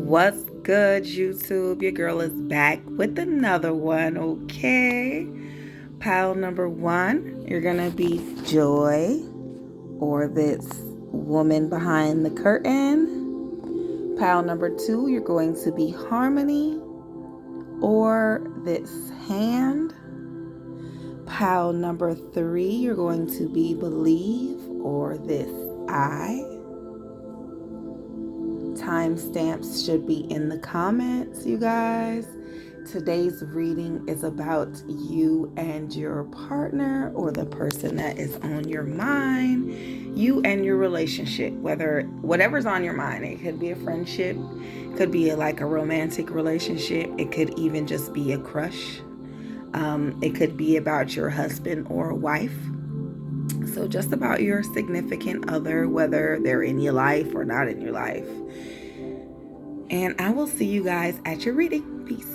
What's good, YouTube? Your girl is back with another one, okay? Pile number one, you're gonna be Joy, or this woman behind the curtain. Pile number two, you're going to be Harmony, or this hand. Pile number three, you're going to be Believe, or this I. Timestamps should be in the comments, you guys. Today's reading is about you and your partner, or the person that is on your mind, you and your relationship, whatever's on your mind. It could be a friendship, it could be like a romantic relationship, it could even just be a crush. It could be about your husband or wife. So just about your significant other, whether they're in your life or not in your life. And I will see you guys at your reading. Peace.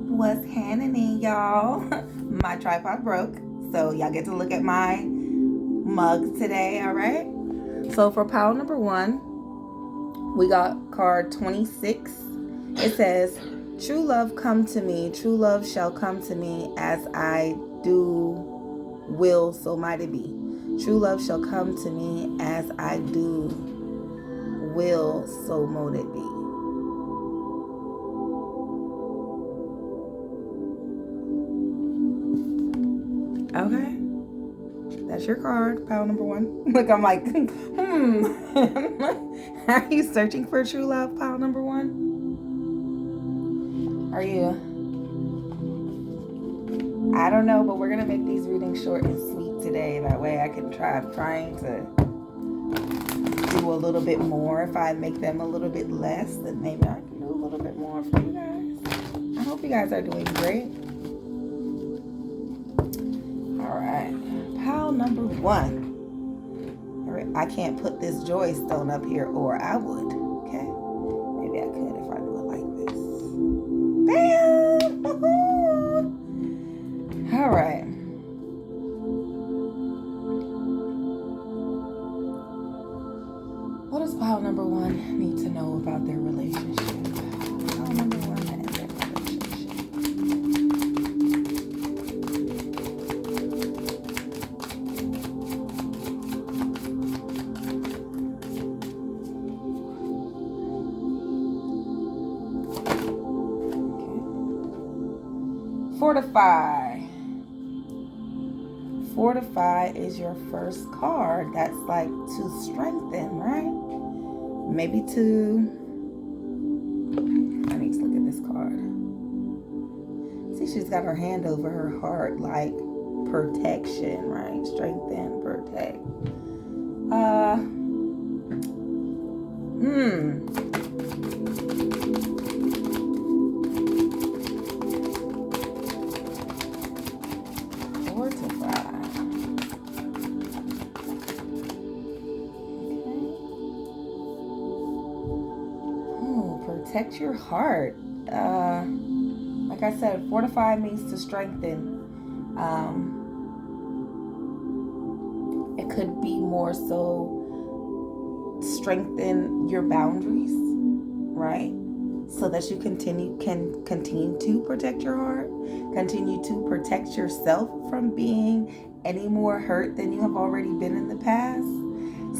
What's happening, y'all? My tripod broke, so y'all get to look at my mug today, all right? So for pile number one, we got card 26. It says, true love come to me, true love shall come to me, as I do will, so might it be. True love shall come to me, as I do will, so mote it be. Okay, that's your card, pile number one. Look, I'm like, Are you searching for true love, pile number one? Are you? I don't know, but we're gonna make these readings short and sweet today. That way I can trying to do a little bit more. If I make them a little bit less, then maybe I can do a little bit more for you guys. I hope you guys are doing great. All right, pile number one. I can't put this joy stone up here, or I would. Okay, maybe I could if I do it like this. Bam! Woo-hoo! All right. What does pile number one need to know about their relationship? Pile number one and their relationship. 45. Fortify is your first card. That's like to strengthen, right? Maybe to... I need to look at this card. See, she's got her hand over her heart, like protection, right? Strengthen, protect. Protect your heart. Like I said, fortify means to strengthen. It could be more so strengthen your boundaries, right? So that you can continue to protect your heart, continue to protect yourself from being any more hurt than you have already been in the past.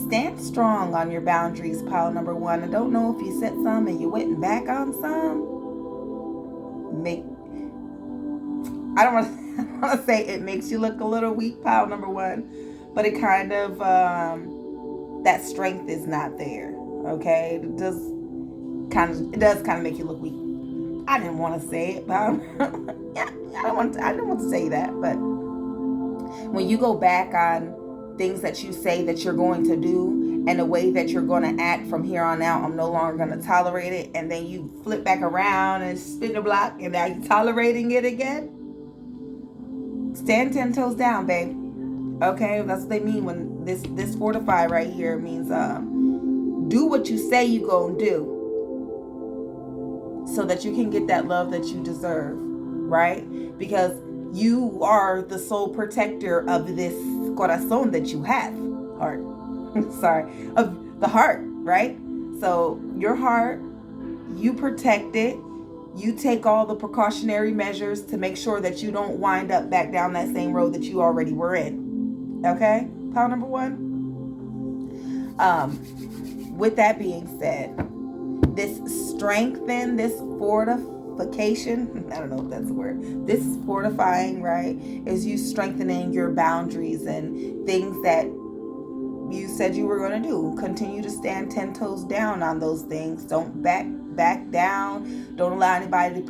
Stand strong on your boundaries, pile number one. I don't know if you set some and you went back on some. I don't want to say it makes you look a little weak, pile number one, but it kind of, that strength is not there, okay? It does kind of make you look weak. I didn't want to say it, but yeah, I didn't want to say that, but when you go back on things that you say that you're going to do and the way that you're going to act from here on out, I'm no longer going to tolerate it, and then you flip back around and spin the block and now you're tolerating it again. Stand 10 toes down, babe. Okay, that's what they mean when this fortify right here means do what you say you gonna do, so that you can get that love that you deserve, right? Because you are the sole protector of this corazón that you have, heart. Sorry, of the heart, right? So your heart, you protect it. You take all the precautionary measures to make sure that you don't wind up back down that same road that you already were in. Okay? Pile number one. With that being said, this strengthen, this fortification, I don't know if that's the word, this fortifying, right, is you strengthening your boundaries and things that you said you were going to do. Continue to stand 10 toes down on those things. Don't back down. Don't allow anybody to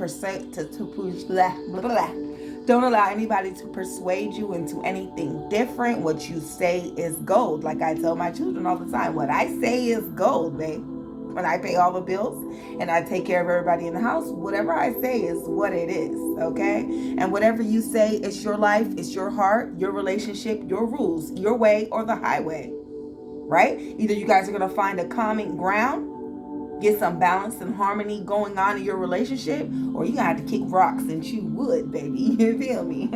don't allow anybody to persuade you into anything different. What you say is gold. Like I tell my children all the time, what I say is gold, babe. When I pay all the bills and I take care of everybody in the house, whatever I say is what it is, okay? And whatever you say, it's your life, it's your heart, your relationship, your rules, your way or the highway, right? Either you guys are going to find a common ground, get some balance and harmony going on in your relationship, or you're going to have to kick rocks and chew wood, baby. You feel me?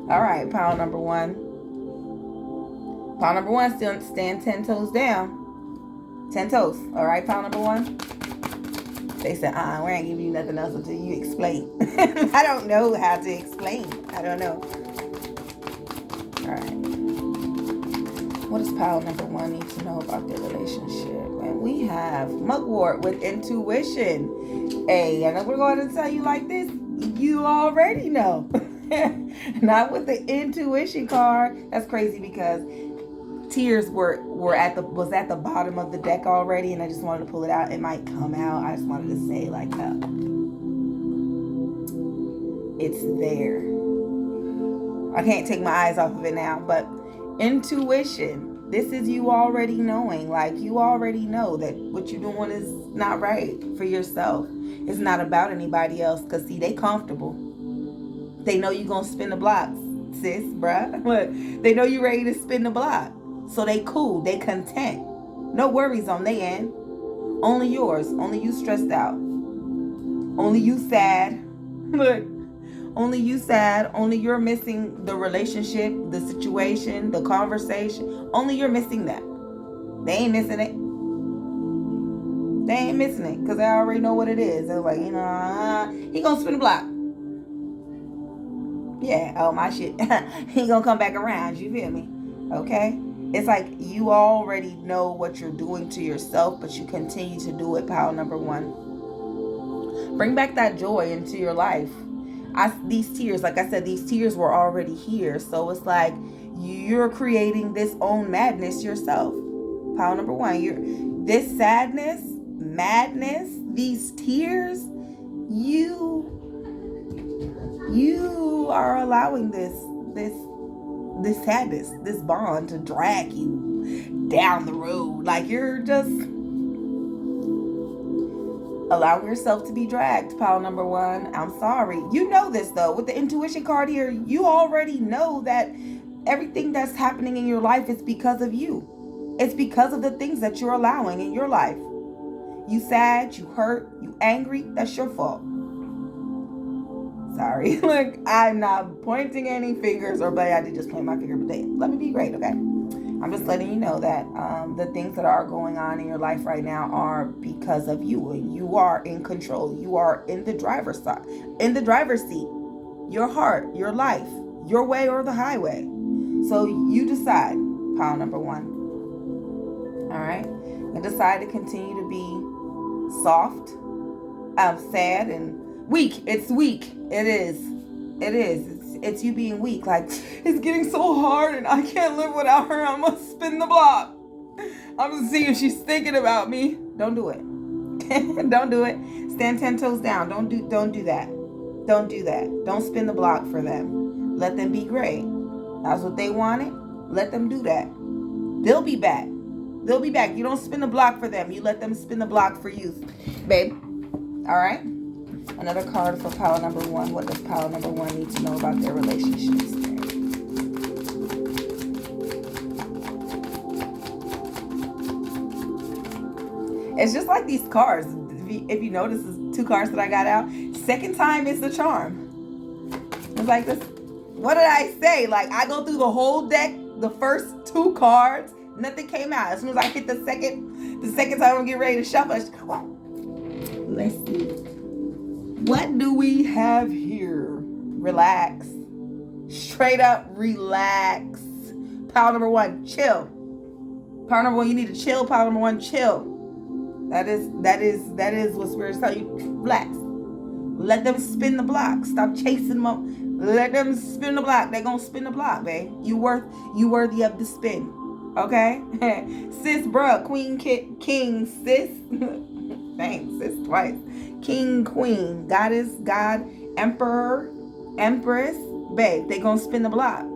All right, pile number one. Pile number one, still stand 10 toes down. 10 toes. All right, pile number one. They said, we ain't giving you nothing else until you explain. I don't know how to explain. I don't know. All right. What does pile number one need to know about their relationship? And we have Mugwort with intuition. Hey, and we're going to tell you like this. You already know. Not with the intuition card. That's crazy because tears was at the bottom of the deck already, and I just wanted to pull it out. It might come out. I just wanted to say like it's there. I can't take my eyes off of it now, but intuition. This is you already knowing. Like you already know that what you're doing is not right for yourself. It's not about anybody else. Cause see, they comfortable. They know you're gonna spin the block, sis, bruh. Look, they know you ready to spin the block. So they cool, they content. No worries on their end. Only yours. Only you stressed out. Only you sad. Look, only you sad. Only you're missing the relationship, the situation, the conversation. Only you're missing that. They ain't missing it. They ain't missing it because they already know what it is. They're like, he gonna spin the block. Yeah, oh my shit. He gonna come back around. You feel me? Okay? It's like you already know what you're doing to yourself, but you continue to do it. Pile number one. Bring back that joy into your life. These tears, like I said, these tears were already here. So it's like you're creating this own madness yourself. Pile number one. This sadness, madness, these tears, you are allowing this sadness, this bond to drag you down the road. Like you're just allowing yourself to be dragged. Pile number one. I'm sorry. You know this though. With the intuition card here, you already know that everything that's happening in your life is because of you. It's because of the things that you're allowing in your life. You sad, you hurt, you angry, that's your fault. Sorry. Look, I'm not pointing any fingers or but I did just point my finger, but let me be great, okay? I'm just letting you know that the things that are going on in your life right now are because of you, and you are in control. You are in the driver's seat. Your heart, your life, your way or the highway. So you decide. Pile number one. All right, and decide to continue to be soft, sad, and weak. It's weak. It is. It's you being weak. Like, it's getting so hard and I can't live without her. I must spin the block. I'm just seeing if she's thinking about me. Don't do it. Don't do it. Stand 10 toes down. Don't do that. Don't do that. Don't spin the block for them. Let them be great. That's what they wanted. Let them do that. They'll be back. They'll be back. You don't spin the block for them. You let them spin the block for you, babe. All right? Another card for pile number one. What does pile number one need to know about their relationships? It's just like these cards. If you notice, it's 2 cards that I got out. Second time is the charm. It's like this. What did I say? Like, I go through the whole deck, the first 2 cards, nothing came out. As soon as I hit the second The second time I'm getting ready to shuffle. Let's see. What do we have here? Relax. Straight up relax. Pile number one, chill. Pile number one, you need to chill. Pile number one, chill. That is what Spirit's telling you. Relax. Let them spin the block. Stop chasing them. Let them spin the block. They're gonna spin the block, babe. You worthy of the spin. Okay? Sis, bruh, queen, king, sis. Thanks, sis, twice. King, queen, goddess, god, emperor, empress, babe. They gonna spin the block.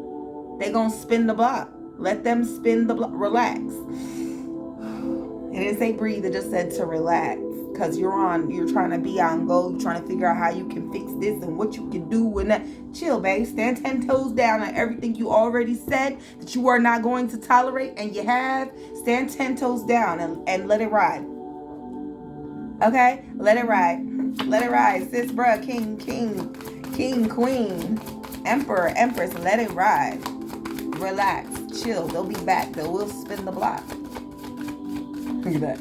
They gonna spin the block. Let them spin the block. Relax. It didn't say breathe. It just said to relax. Because you're trying to be on go. You're trying to figure out how you can fix this and what you can do and that. Chill, babe. Stand 10 toes down on everything you already said that you are not going to tolerate, and you have. Stand 10 toes down and let it ride. Okay? Let it ride. Let it ride. Sis, bruh, king, queen, emperor, empress. Let it ride. Relax. Chill. They'll be back. They will spin the block. Look at that.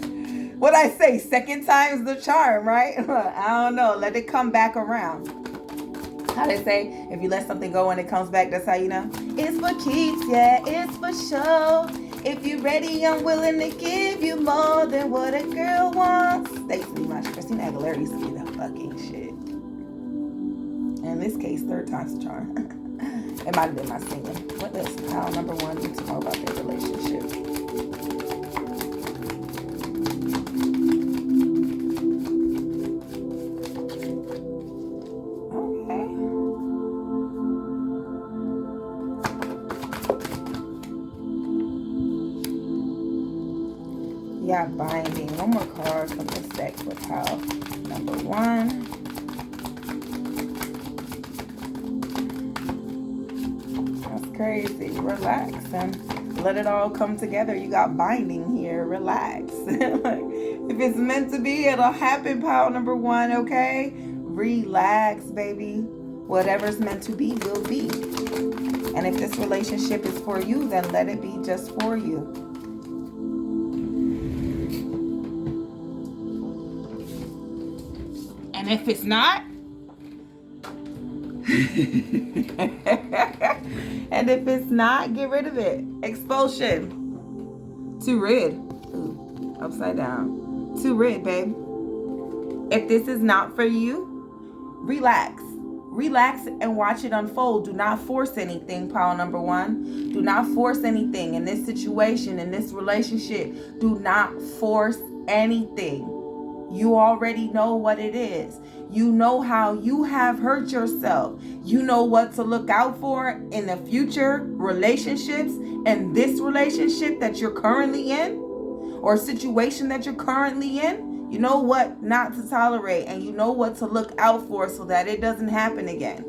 What I say, second time's the charm, right? I don't know. Let it come back around. How they say, if you let something go and it comes back, that's how you know. It's for keeps, yeah, it's for show. If you're ready, I'm willing to give you more than what a girl wants. Thanks to me, my Christina Aguilera used to be the fucking shit. In this case, third time's the charm. It might have been my singing. What does pile number one need to know about their relationship? Yeah, binding. One more card from the deck for pile number one. That's crazy. Relax and let it all come together. You got binding here. Relax. If it's meant to be, it'll happen, pile number one, okay? Relax, baby. Whatever's meant to be will be. And if this relationship is for you, then let it be just for you. And if it's not, and if it's not, get rid of it. Expulsion. To rid. Ooh, upside down. To rid, babe. If this is not for you, relax. Relax and watch it unfold. Do not force anything, pile number one. Do not force anything in this situation, in this relationship. Do not force anything. You already know what it is. You know how you have hurt yourself. You know what to look out for in the future relationships, and this relationship that you're currently in, or situation that you're currently in. You know what not to tolerate, and you know what to look out for so that it doesn't happen again.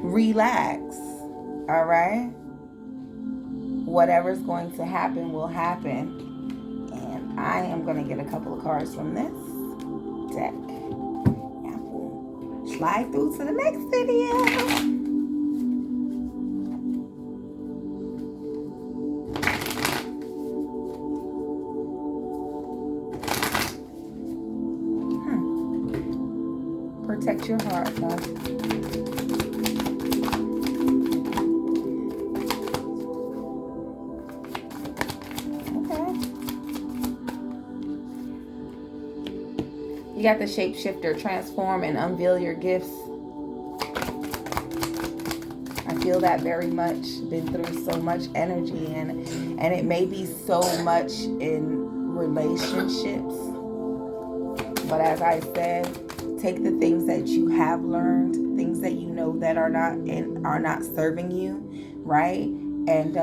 Relax. All right? Whatever's going to happen will happen. I am going to get a couple of cards from this deck. And we'll slide through to the next video. Protect your heart, love. You got the shapeshifter, transform and unveil your gifts. I feel that very much. Been through so much energy, and it may be so much in relationships. But as I said, take the things that you have learned, things that you know that are not serving you, right? And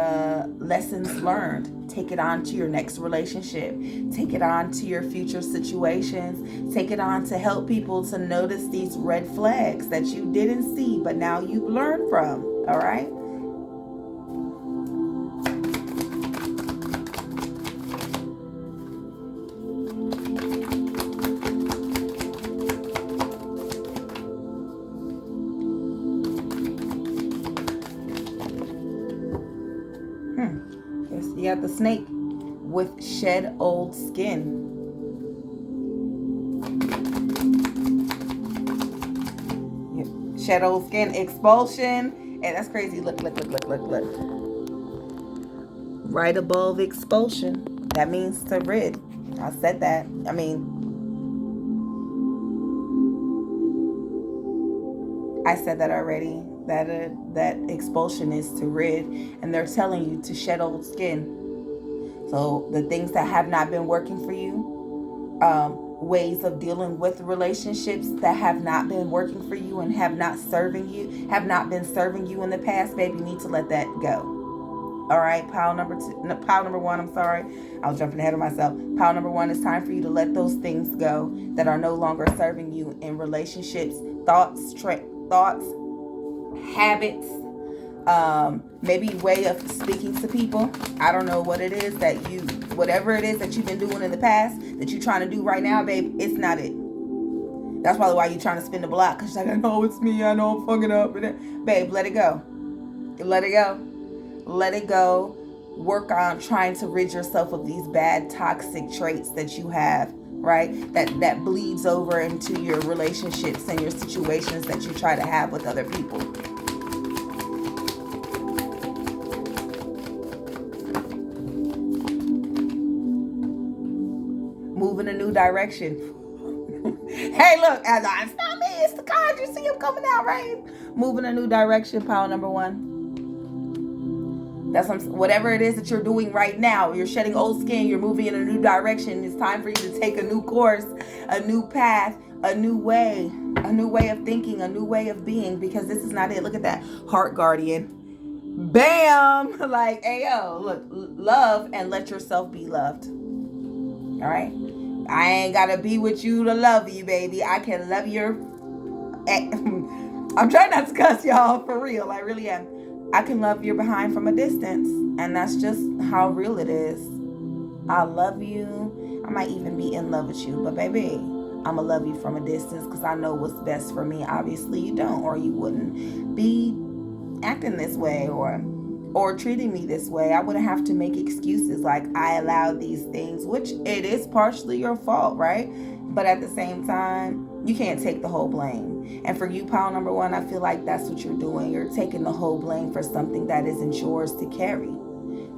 lessons learned. Take it on to your next relationship. Take it on to your future situations. Take it on to help people to notice these red flags that you didn't see, but now you've learned from. All right? You got the snake. with shed old skin. Shed old skin, expulsion. And that's crazy. Look. Right above expulsion. That means to rid. I said that. I mean, I said that already. That expulsion is to rid, and they're telling you to shed old skin. So the things that have not been working for you, ways of dealing with relationships that have not been working for you and have not been serving you in the past, baby, you need to let that go. All right, pile number one, I'm sorry. I was jumping ahead of myself. Pile number one, it's time for you to let those things go that are no longer serving you in relationships, thoughts, habits, maybe way of speaking to people. I don't know what it is whatever it is that you've been doing in the past that you're trying to do right now, babe, it's not it. That's probably why you're trying to spin the block, because you're like, I know it's me, I know I'm fucking up. Babe, let it go. Let it go. Let it go. Work on trying to rid yourself of these bad, toxic traits that you have, right? That bleeds over into your relationships and your situations that you try to have with other people. Move in a new direction. Hey, look, it's not me, it's the cards. You see them coming out, right? Move in a new direction, pile number one. That's whatever it is that you're doing right now. You're shedding old skin. You're moving in a new direction. It's time for you to take a new course, a new path, a new way of thinking, a new way of being, because this is not it. Look at that heart guardian. Bam! Like, ayo, look, love and let yourself be loved. All right? I ain't got to be with you to love you, baby. I can love your... I'm trying not to cuss, y'all, for real. I really am. I can love your behind from a distance, and that's just how real it is. I love you. I might even be in love with you, but baby, I'ma love you from a distance because I know what's best for me. Obviously you don't, or you wouldn't be acting this way or treating me this way. I wouldn't have to make excuses like I allowed these things, which it is partially your fault, right? But at the same time, you can't take the whole blame. And for you, pile number one, I feel like that's what you're doing. You're taking the whole blame for something that isn't yours to carry.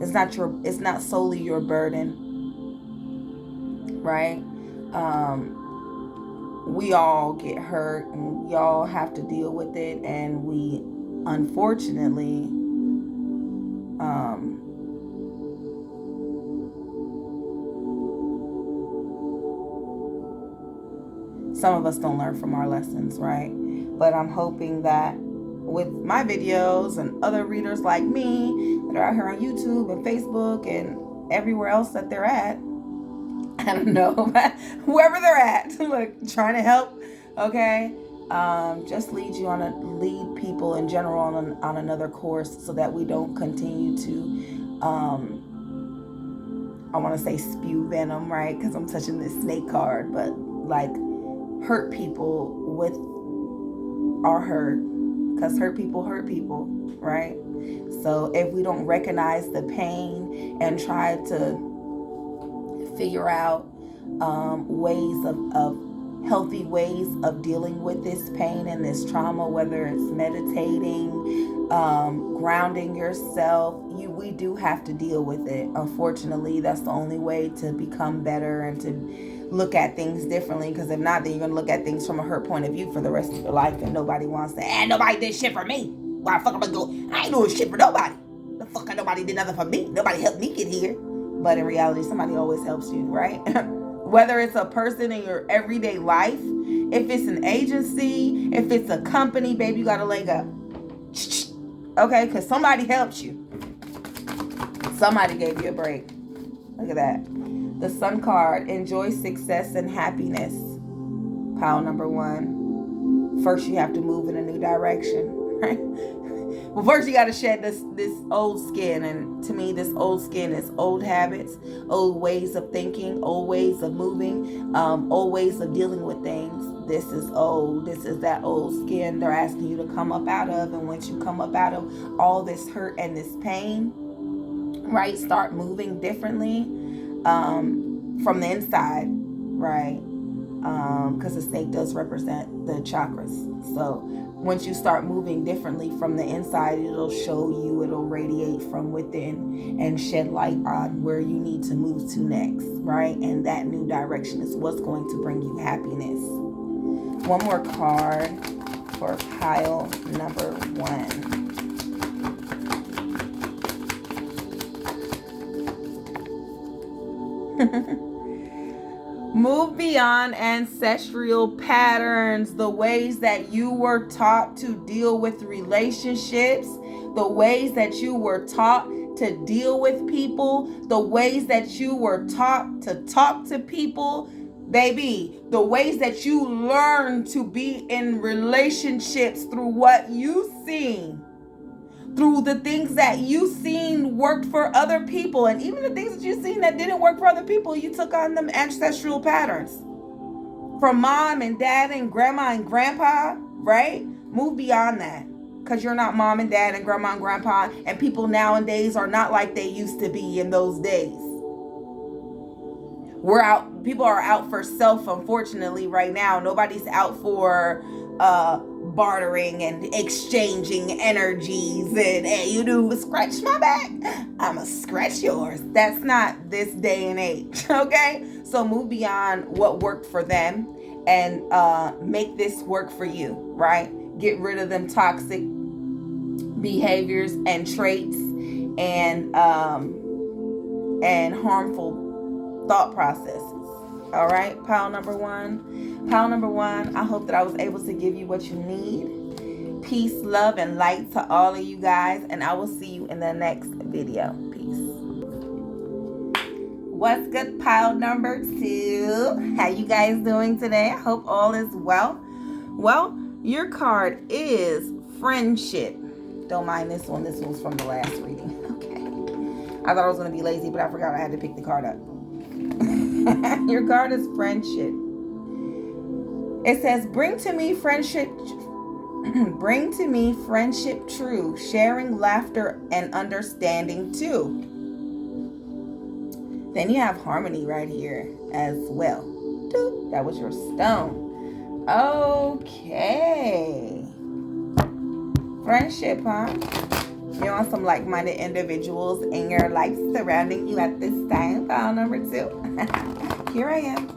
It's not solely your burden, right? We all get hurt and we all have to deal with it, and we unfortunately some of us don't learn from our lessons, right? But I'm hoping that with my videos and other readers like me that are out here on YouTube and Facebook and everywhere else that they're at, I don't know, whoever they're at, look, trying to help, okay? Just lead people in general on another course so that we don't continue to, I want to say spew venom, right? Because I'm touching this snake card, but like hurt people with our hurt, because hurt people, right? So if we don't recognize the pain and try to figure out ways of healthy ways of dealing with this pain and this trauma, whether it's meditating, grounding yourself, we do have to deal with it. Unfortunately, that's the only way to become better and to look at things differently, because if not, then you're going to look at things from a hurt point of view for the rest of your life, and nobody wants that. Nobody did shit for me. Why the fuck am I going? I ain't doing shit for nobody. The fuck, nobody did nothing for me. Nobody helped me get here. But in reality, somebody always helps you, right? Whether it's a person in your everyday life, if it's an agency, if it's a company, baby, you got to leg up. Okay? Because somebody helped you. Somebody gave you a break. Look at that. The Sun card, enjoy success and happiness. Pile number one. First, you have to move in a new direction, right? Well, first you got to shed this old skin, and to me, this old skin is old habits, old ways of thinking, old ways of moving, old ways of dealing with things. This is old. This is that old skin they're asking you to come up out of, and once you come up out of all this hurt and this pain, right, start moving differently. from the inside, right? Because the snake does represent the chakras. So once you start moving differently from the inside, it'll show you, it'll radiate from within and shed light on where you need to move to next, right? And that new direction is what's going to bring you happiness. One more card for pile number 1. Move beyond ancestral patterns, the ways that you were taught to deal with relationships, the ways that you were taught to deal with people, the ways that you were taught to talk to people, baby, the ways that you learn to be in relationships through what you've seen, through the things that you've seen worked for other people, and even the things that you've seen that didn't work for other people, you took on them ancestral patterns from mom and dad and grandma and grandpa, right? Move beyond that, because you're not mom and dad and grandma and grandpa, and people nowadays are not like they used to be in those days. People are out for self, unfortunately, right now. Nobody's out for bartering and exchanging energies and, hey, you do scratch my back, I'ma scratch yours. That's not this day and age, okay? So move beyond what worked for them and make this work for you, right? Get rid of them toxic behaviors and traits and harmful thought processes. All right, pile number 1. Pile number 1, I hope that I was able to give you what you need. Peace, love, and light to all of you guys, and I will see you in the next video. Peace. What's good, pile number 2? How you guys doing today? I hope all is well. Well, your card is friendship. Don't mind this one. This one's from the last reading. Okay. I thought I was going to be lazy, but I forgot I had to pick the card up. Your card is friendship. It says, bring to me friendship true, sharing laughter and understanding too. Then you have harmony right here as well. That was your stone. Okay. Friendship, huh? You want some like-minded individuals in your life surrounding you at this time, pile number 2. Here I am.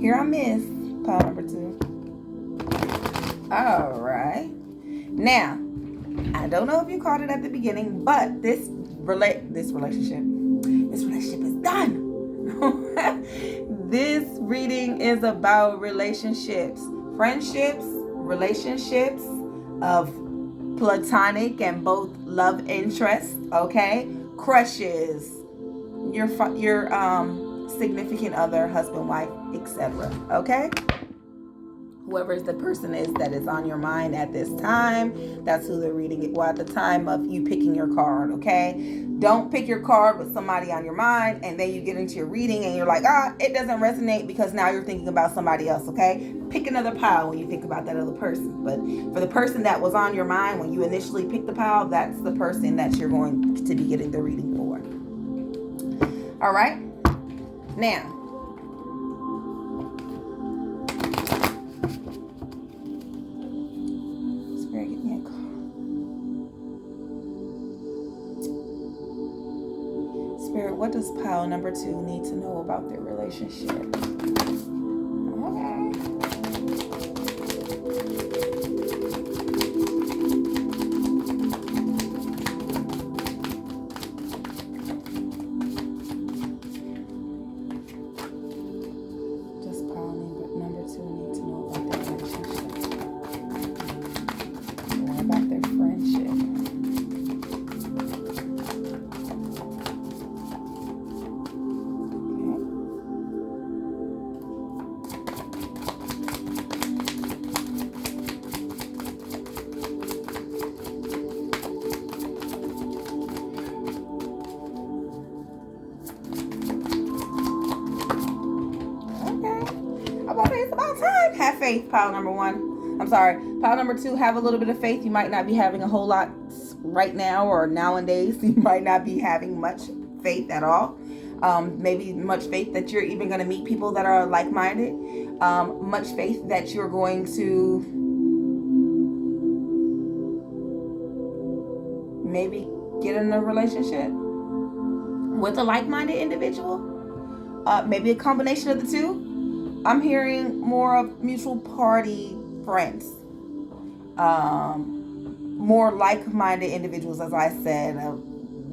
Here I miss, pile number 2. All right. Now, I don't know if you caught it at the beginning, but this relationship is done. This reading is about relationships, friendships, relationships of platonic and both love interest, okay? Crushes, your significant other, husband, wife, etc. Okay? Whoever the person is that is on your mind at this time, that's who they're reading it. Well, at the time of you picking your card, okay? Don't pick your card with somebody on your mind and then you get into your reading and you're like, it doesn't resonate, because now you're thinking about somebody else, okay? Pick another pile when you think about that other person. But for the person that was on your mind when you initially picked the pile, that's the person that you're going to be getting the reading for. All right? Now, Spirit, what does pile number 2 need to know about their relationship? Have faith, pile number 1. I'm sorry, pile number 2, have a little bit of faith. You might not be having a whole lot right now, or nowadays you might not be having much faith at all. Maybe much faith that you're even going to meet people that are like-minded. Much faith that you're going to maybe get in a relationship with a like-minded individual. Maybe a combination of the two. I'm hearing more of mutual party friends. More like-minded individuals, as I said.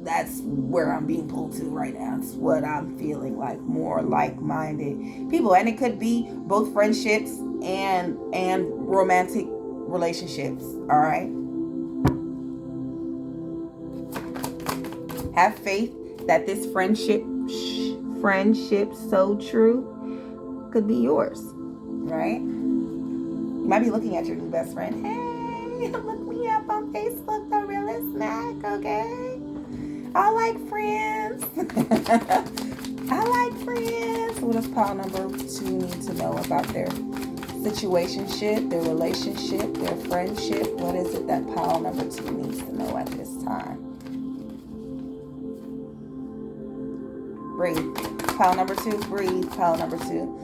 That's where I'm being pulled to right now. It's what I'm feeling like. More like-minded people. And it could be both friendships and romantic relationships. All right. Have faith that this friendship so true could be yours, right? You might be looking at your new best friend. Hey, look me up on Facebook, The Realist Mac, okay? I like friends. I like friends. What does pile number 2 need to know about their situationship, their relationship, their friendship? What is it that pile number 2 needs to know at this time? Breathe. Pile number 2, breathe. Pile number 2.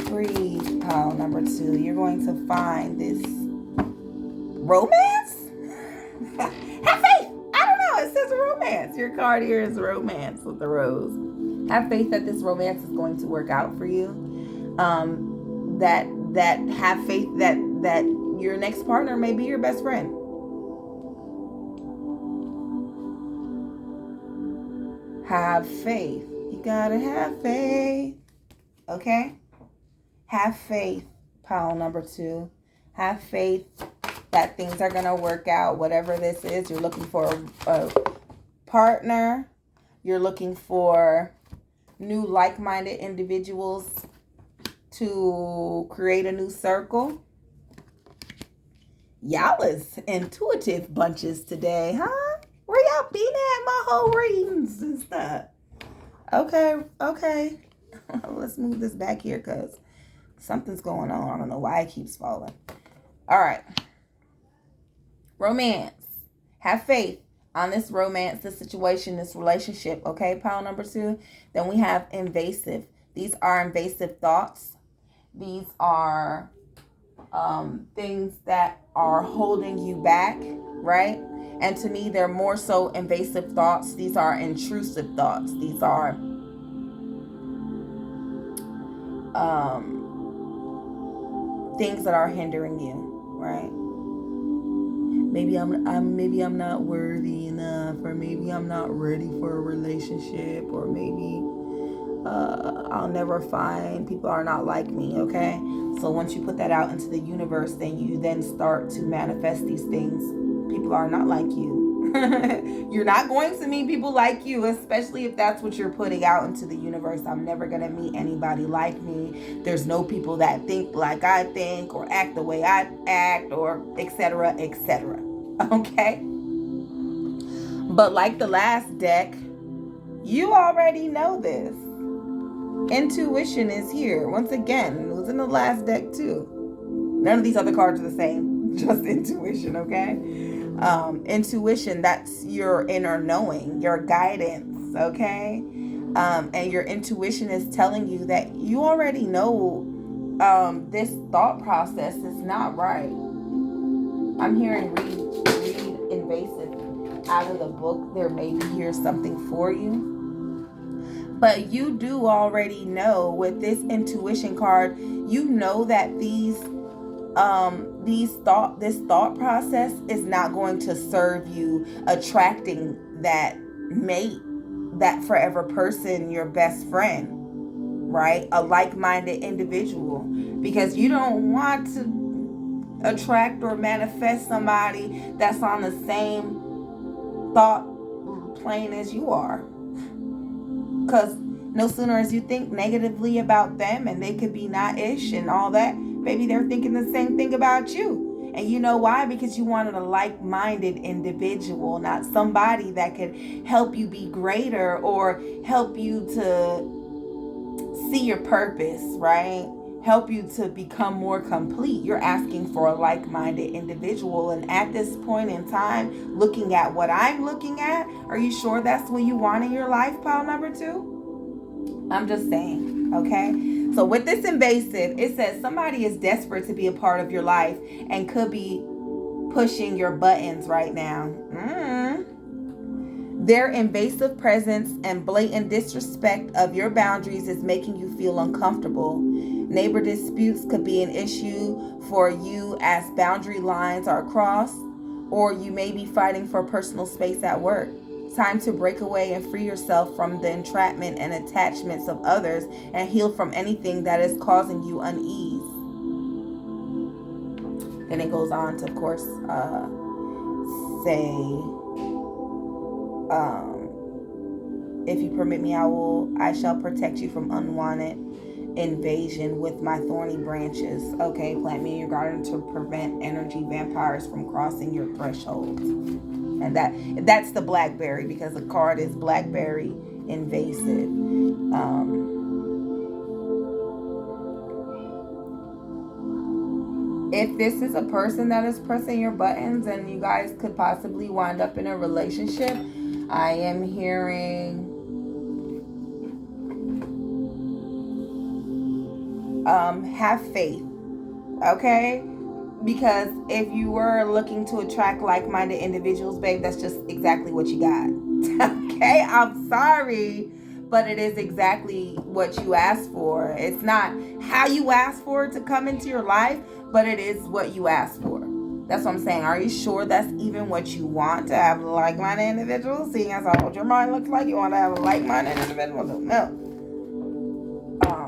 Breathe, pile number 2. You're going to find this romance? Have faith. I don't know. It says romance. Your card here is romance with the rose. Have faith that this romance is going to work out for you. That have faith that your next partner may be your best friend. Have faith. You gotta have faith. Okay? Have faith, pile number 2. Have faith that things are going to work out. Whatever this is, you're looking for a partner. You're looking for new like-minded individuals to create a new circle. Y'all is intuitive bunches today, huh? Where y'all been at my whole readings and stuff? Okay. Let's move this back here because something's going on. I don't know why it keeps falling. All right. Romance. Have faith on this romance, this situation, this relationship. Okay, pile number 2. Then we have invasive. These are invasive thoughts. These are things that are holding you back, right? And to me, they're more so invasive thoughts. These are intrusive thoughts. These are things that are hindering you, right? Maybe I'm not worthy enough, or maybe I'm not ready for a relationship, or maybe I'll never find, people are not like me, okay? So once you put that out into the universe, then you then start to manifest these things. People are not like you. You're not going to meet people like you, especially if that's what you're putting out into the universe. I'm never going to meet anybody like me. There's no people that think like I think or act the way I act, or etc., etc. Okay? But like the last deck, you already know this. Intuition is here. Once again, it was in the last deck too. None of these other cards are the same. Just intuition, okay? Intuition, that's your inner knowing, your guidance, okay? And your intuition is telling you that you already know this thought process is not right. I'm hearing read invasive out of the book. There may be here something for you. But you do already know with this intuition card, you know that this thought process is not going to serve you attracting that mate, that forever person, your best friend, right? A like-minded individual, because you don't want to attract or manifest somebody that's on the same thought plane as you are. Because no sooner as you think negatively about them, and they could be not-ish and all that, maybe they're thinking the same thing about you. And you know why? Because you wanted a like-minded individual, not somebody that could help you be greater or help you to see your purpose, right? help you to become more complete. You're asking for a like-minded individual. And at this point in time, looking at what I'm looking at, are you sure that's what you want in your life, pile number 2? I'm just saying, okay? So with this invasive, it says somebody is desperate to be a part of your life and could be pushing your buttons right now. Their invasive presence and blatant disrespect of your boundaries is making you feel uncomfortable. Neighbor disputes could be an issue for you as boundary lines are crossed, or you may be fighting for personal space at work. Time to break away and free yourself from the entrapment and attachments of others and heal from anything that is causing you unease. Then it goes on to, of course, say, if you permit me, I shall protect you from unwanted invasion with my thorny branches. Okay, plant me in your garden to prevent energy vampires from crossing your threshold. And that's the blackberry, because the card is blackberry invasive. If this is a person that is pressing your buttons and you guys could possibly wind up in a relationship, I am hearing have faith, okay? Because if you were looking to attract like-minded individuals, babe, that's just exactly what you got. Okay, I'm sorry, but it is exactly what you asked for. It's not how you asked for it to come into your life, but it is what you asked for. That's what I'm saying. Are you sure that's even what you want, to have like-minded individuals? Seeing as how what your mind looks like, you want to have a like-minded individual? No.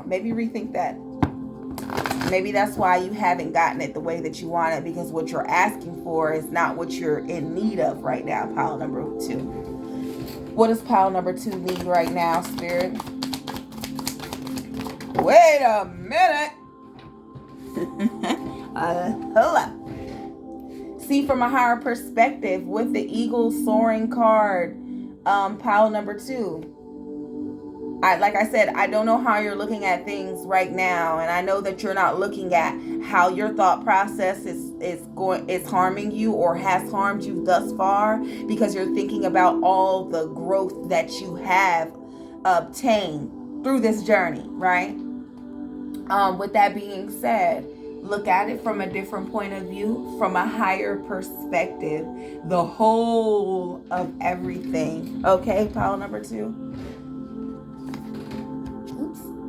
Maybe rethink that. Maybe that's why you haven't gotten it the way that you want it, because what you're asking for is not what you're in need of right now, pile number 2. What does pile number 2 need right now, Spirit? Wait a minute. Hold up. See from a higher perspective with the eagle soaring card, pile number 2. Like I said, I don't know how you're looking at things right now, and I know that you're not looking at how your thought process is harming you or has harmed you thus far, because you're thinking about all the growth that you have obtained through this journey, right? With that being said, look at it from a different point of view, from a higher perspective, the whole of everything. Okay, pile number 2.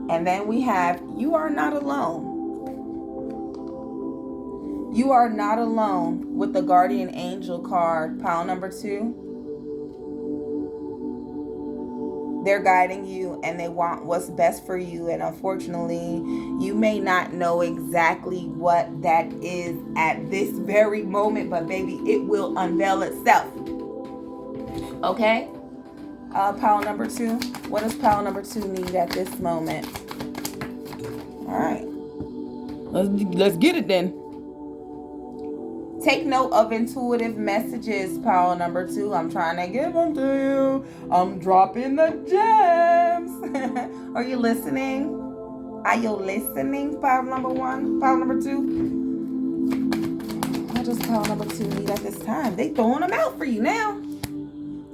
And then we have, you are not alone. You are not alone with the guardian angel card, pile number 2. They're guiding you and they want what's best for you. And unfortunately, you may not know exactly what that is at this very moment, but baby, it will unveil itself. Okay? Pile number 2. What does pile number 2 need at this moment? All right. Let's get it then. Take note of intuitive messages, pile number 2. I'm trying to give them to you. I'm dropping the gems. Are you listening? Are you listening, pile number 1? Pile number 2? What does pile number 2 need at this time? They throwing them out for you now.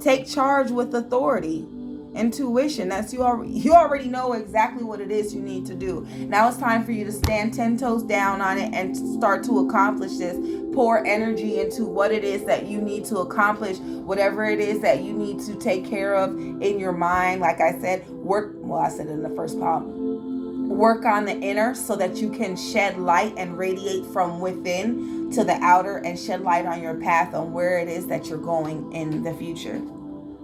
Take charge with authority. Intuition. That's you already know exactly what it is you need to do. Now it's time for you to stand 10 toes down on it and start to accomplish this. Pour energy into what it is that you need to accomplish, whatever it is that you need to take care of in your mind. Like I said, I said it in the first pile. Work on the inner so that you can shed light and radiate from within to the outer and shed light on your path on where it is that you're going in the future.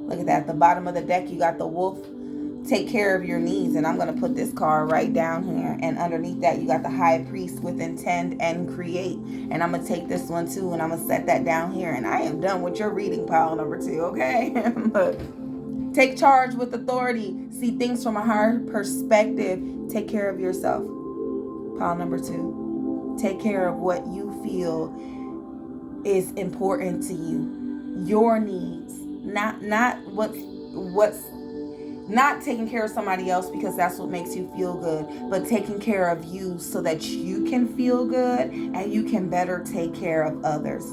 Look at that. At the bottom of the deck, you got the wolf. Take care of your needs. And I'm going to put this card right down here. And underneath that, you got the high priest with intend and create. And I'm going to take this one too. And I'm going to set that down here. And I am done with your reading, pile number 2. Okay? Look. Take charge with authority. See things from a higher perspective. Take care of yourself. Pile number 2. Take care of what you feel is important to you. Your needs. Not what's Not taking care of somebody else because that's what makes you feel good, but taking care of you so that you can feel good and you can better take care of others.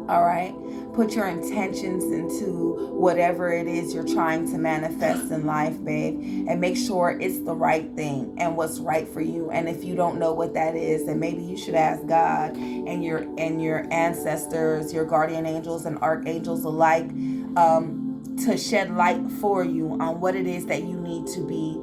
All right? Put your intentions into whatever it is you're trying to manifest in life, babe, and make sure it's the right thing and what's right for you. And if you don't know what that is, then maybe you should ask God and your ancestors, your guardian angels and archangels alike, to shed light for you on what it is that you need to be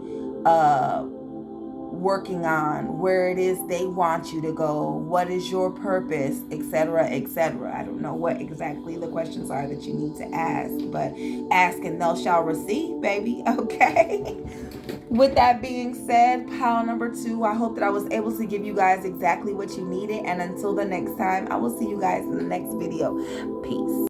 working on, where it is they want you to go, what is your purpose, etc., etc. I don't know what exactly the questions are that you need to ask, but ask and thou shall receive, baby. Okay. With that being said, pile number 2, I hope that I was able to give you guys exactly what you needed. And until the next time, I will see you guys in the next video. Peace.